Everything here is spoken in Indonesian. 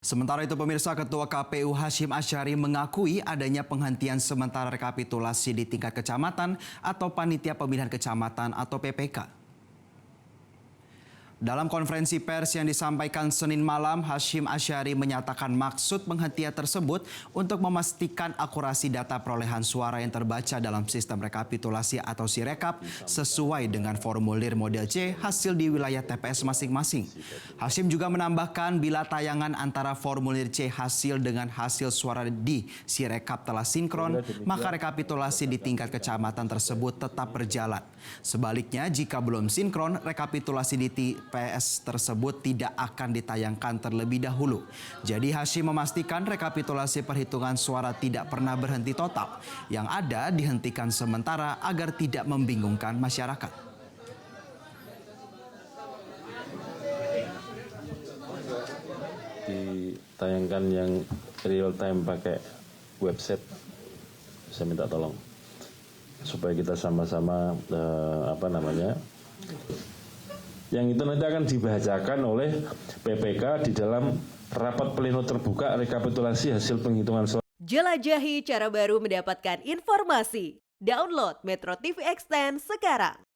Sementara itu pemirsa, Ketua KPU Hasyim Asyari mengakui adanya penghentian sementara rekapitulasi di tingkat kecamatan atau Panitia Pemilihan Kecamatan atau PPK. Dalam konferensi pers yang disampaikan Senin malam, Hasyim Asyari menyatakan maksud penghentian tersebut untuk memastikan akurasi data perolehan suara yang terbaca dalam sistem rekapitulasi atau Sirekap sesuai dengan formulir model C hasil di wilayah TPS masing-masing. Hasyim juga menambahkan bila tayangan antara formulir C hasil dengan hasil suara di Sirekap telah sinkron, maka rekapitulasi di tingkat kecamatan tersebut tetap berjalan. Sebaliknya, jika belum sinkron, rekapitulasi di TPS tersebut tidak akan ditayangkan terlebih dahulu. Jadi Hasyim memastikan rekapitulasi perhitungan suara tidak pernah berhenti total. Yang ada dihentikan sementara agar tidak membingungkan masyarakat. Ditayangkan yang real time pakai website, saya minta tolong supaya kita sama-sama yang itu nanti akan dibacakan oleh PPK di dalam rapat pleno terbuka rekapitulasi hasil penghitungan suara. Jelajahi cara baru mendapatkan informasi. Download Metro TV Extend sekarang.